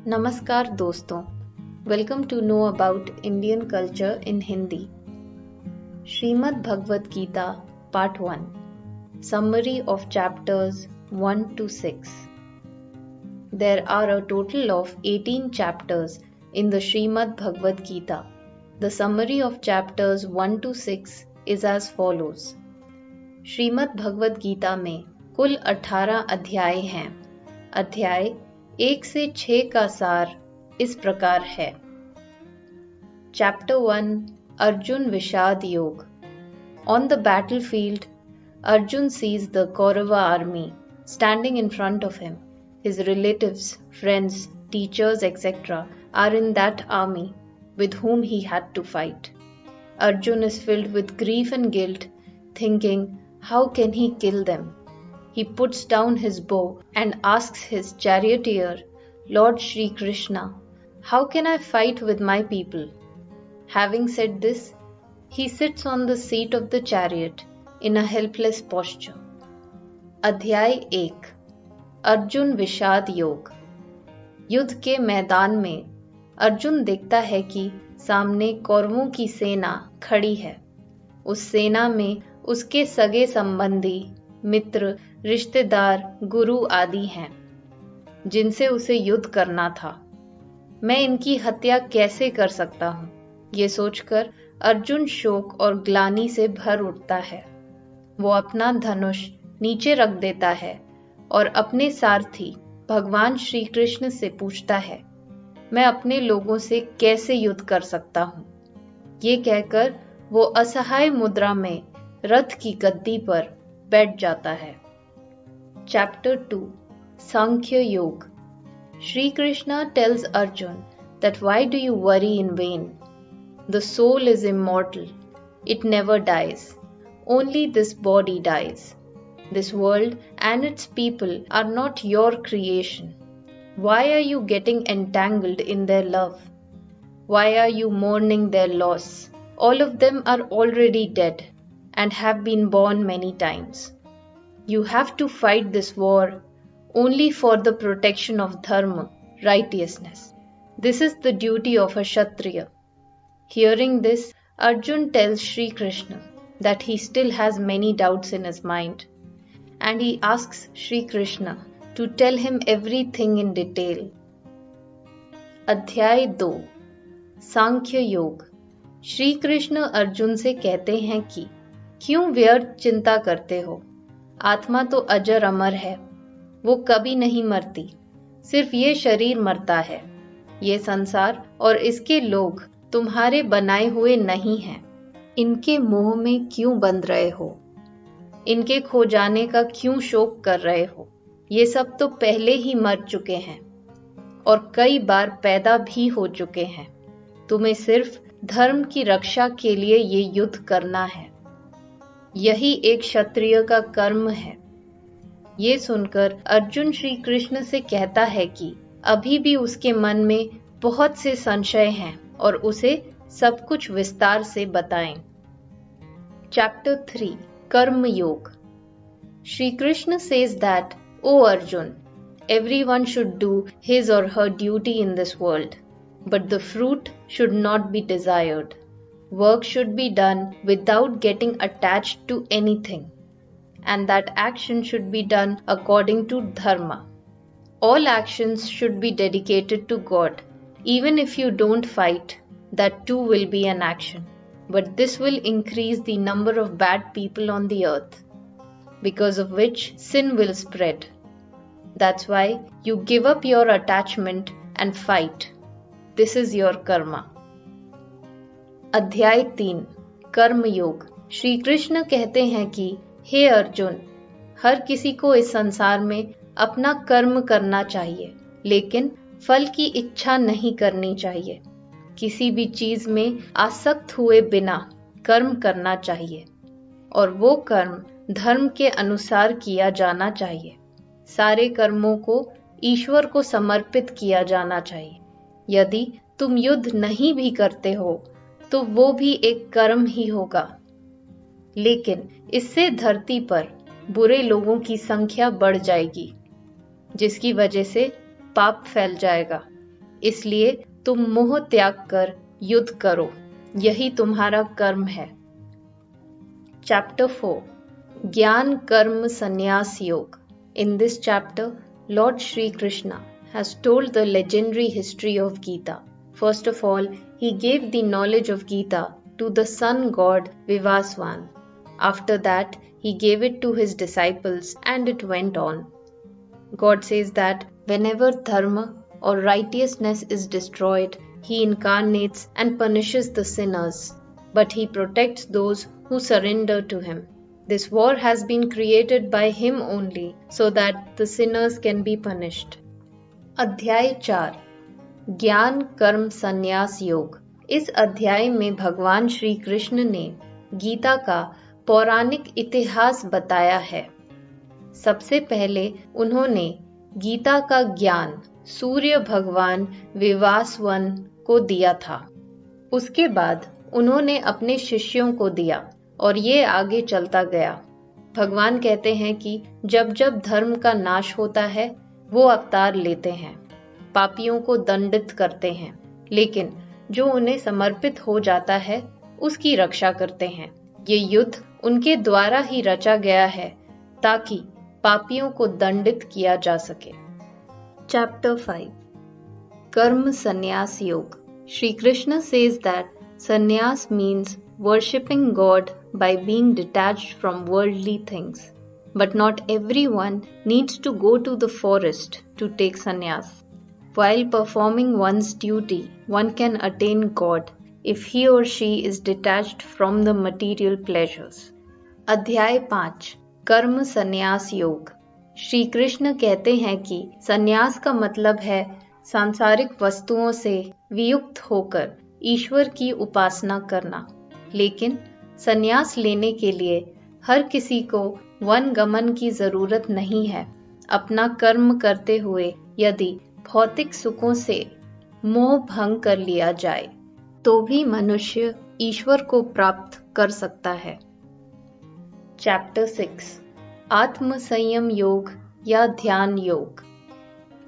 नमस्कार दोस्तों, welcome to know about Indian culture in Hindi. Shrimad Bhagavad Gita part 1, Summary of chapters 1 to 6. There are a total of 18 chapters in the Srimad Bhagavad Gita. The summary of chapters 1 to 6 is as follows. Shrimad Bhagavad Gita में कुल 18 अध्याय हैं। अध्याय 1 से 6 का सार इस प्रकार है। चैप्टर 1, अर्जुन विषाद योग। On the battlefield, Arjun sees the Kaurava army standing in front of him. His relatives, friends, teachers, etc. are in that army with whom he had to fight. Arjun is filled with grief and guilt, thinking, how can he kill them? He puts down his bow and asks his charioteer, Lord Shri Krishna, how can I fight with my people? Having said this, he sits on the seat of the chariot in a helpless posture. अध्याय 1, अर्जुन विषाद योग। युद्ध के मैदान में अर्जुन देखता है कि सामने कौरवों की सेना खड़ी है। उस सेना में उसके सगे संबंधी, मित्र, रिश्तेदार, गुरु आदि हैं, जिनसे उसे युद्ध करना था। मैं इनकी हत्या कैसे कर सकता हूँ? ये सोचकर अर्जुन शोक और ग्लानि से भर उठता है। वो अपना धनुष नीचे रख देता है और अपने सारथी भगवान श्री कृष्ण से पूछता है, मैं अपने लोगों से कैसे युद्ध कर सकता हूँ? ये कहकर वो असहाय मुद्रा में रथ की गद्दी पर बैठ जाता है। चैप्टर 2, सांख्य योग। Shri Krishna tells Arjun that why do you worry in vain? The soul is immortal. It never dies. Only this body dies. This world and its people are not your creation. Why are you getting entangled in their love? Why are you mourning their loss? All of them are already dead and have been born many times. You have to fight this war only for the protection of dharma, righteousness. This is the duty of a Kshatriya. Hearing this, Arjun tells Shri Krishna that he still has many doubts in his mind, and he asks Shri Krishna to tell him everything in detail. अध्याय 2, सांख्य योग। श्री कृष्ण अर्जुन से कहते हैं कि क्यों व्यर्थ चिंता करते हो? आत्मा तो अजर अमर है, वो कभी नहीं मरती। सिर्फ ये शरीर मरता है। ये संसार और इसके लोग तुम्हारे बनाए हुए नहीं हैं। इनके मोह में क्यों बंध रहे हो? इनके खो जाने का क्यों शोक कर रहे हो? ये सब तो पहले ही मर चुके हैं और कई बार पैदा भी हो चुके हैं। तुम्हें सिर्फ धर्म की रक्षा के लिए ये युद्ध करना है। यही एक क्षत्रिय का कर्म है। ये सुनकर अर्जुन श्री कृष्ण से कहता है कि अभी भी उसके मन में बहुत से संशय हैं और उसे सब कुछ विस्तार से बताएं। Chapter 3, Karma Yoga. Shri Krishna says that, O Arjuna, everyone should do his or her duty in this world, but the fruit should not be desired. Work should be done without getting attached to anything, and that action should be done according to dharma. All actions should be dedicated to God. Even if you don't fight, that too will be an action. But this will increase the number of bad people on the earth, because of which sin will spread. That's why you give up your attachment and fight. This is your karma. अध्याय 3, कर्म योग। श्री कृष्ण कहते हैं कि हे अर्जुन, हर किसी को इस संसार में अपना कर्म करना चाहिए, लेकिन फल की इच्छा नहीं करनी चाहिए। किसी भी चीज में आसक्त हुए बिना कर्म करना चाहिए और वो कर्म धर्म के अनुसार किया जाना चाहिए। सारे कर्मों को ईश्वर को समर्पित किया जाना चाहिए। यदि तुम युद्ध नहीं भी करते हो तो वो भी एक कर्म ही होगा, लेकिन इससे धरती पर बुरे लोगों की संख्या बढ़ जाएगी, जिसकी वजह से पाप फैल जाएगा। इसलिए तुम मोह त्याग कर युद्ध करो, यही तुम्हारा कर्म है। Chapter 4 Gyan Karma Sannyas Yoga. In this chapter, Lord Sri Krishna has told the legendary history of Gita. First of all, he gave the knowledge of Gita to the sun god Vivaswan. After that, he gave it to his disciples and it went on. God says that whenever dharma or righteousness is destroyed, he incarnates and punishes the sinners, but he protects those who surrender to him. This war has been created by him only so that the sinners can be punished. अध्याय 4 ज्ञान कर्म संन्यास योग। इस अध्याय में भगवान श्री कृष्ण ने गीता का पौराणिक इतिहास बताया है। सबसे पहले उन्होंने गीता का ज्ञान सूर्य भगवान विवासवन को दिया था। उसके बाद उन्होंने अपने शिष्यों को दिया और ये आगे चलता गया। भगवान कहते हैं कि जब जब धर्म का नाश होता है वो अवतार लेते हैं, पापियों को दंडित करते हैं, लेकिन जो उन्हें समर्पित हो जाता है उसकी रक्षा करते हैं। ये युद्ध उनके द्वारा ही रचा गया है ताकि पापियों को दंडित किया जा सके। Chapter 5 कर्म संन्यास योग। Shri Krishna says that sannyas means worshipping God by being detached from worldly things. But not everyone needs to go to the forest to take sannyas. While performing one's duty, one can attain God if he or she is detached from the material pleasures. अध्याय 5 कर्म संन्यास योग। श्री कृष्ण कहते हैं कि संन्यास का मतलब है सांसारिक वस्तुओं से वियुक्त होकर ईश्वर की उपासना करना। लेकिन संन्यास लेने के लिए हर किसी को वन गमन की जरूरत नहीं है। अपना कर्म करते हुए यदि भौतिक सुखों से मोह भंग कर लिया जाए तो भी मनुष्य ईश्वर को प्राप्त कर सकता है। चैप्टर 6 आत्म संयम योग या ध्यान योग।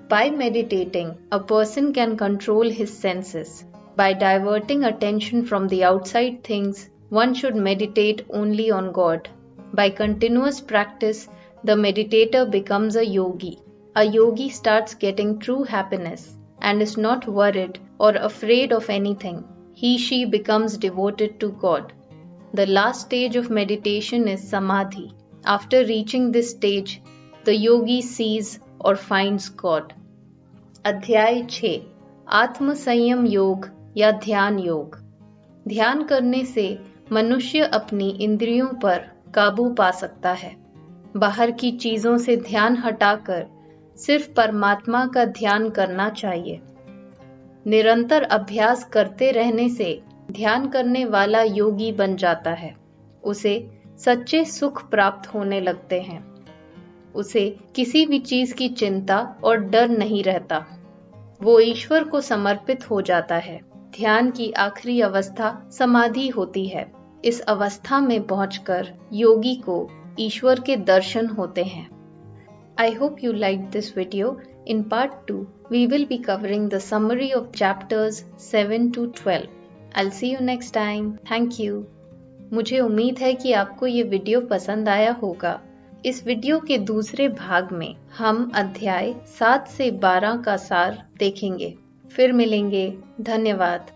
By meditating, a person can control his senses. By diverting attention from the outside things, one should meditate only on God. By continuous practice, the meditator becomes a yogi. A yogi starts getting true happiness and is not worried or afraid of anything. He/she becomes devoted to God. The last stage of meditation is samadhi. After reaching this stage, the yogi sees or finds God. अध्याय 6 आत्म संयम योग या ध्यान योग। ध्यान करने से मनुष्य अपनी इंद्रियों पर काबू पा सकता है। बाहर की चीजों से ध्यान हटाकर सिर्फ परमात्मा का ध्यान करना चाहिए। निरंतर अभ्यास करते रहने से ध्यान करने वाला योगी बन जाता है। उसे सच्चे सुख प्राप्त होने लगते हैं। उसे किसी भी चीज की चिंता और डर नहीं रहता। वो ईश्वर को समर्पित हो जाता है। ध्यान की आखिरी अवस्था समाधि होती है। इस अवस्था में पहुंचकर योगी को ईश्वर के दर्शन होते हैं। I hope you liked this video. In part 2, we will be covering the summary of chapters 7 to 12. I'll see you next time. Thank you. मुझे उम्मीद है कि आपको ये वीडियो पसंद आया होगा। इस वीडियो के दूसरे भाग में हम अध्याय 7 से 12 का सार देखेंगे। फिर मिलेंगे। धन्यवाद।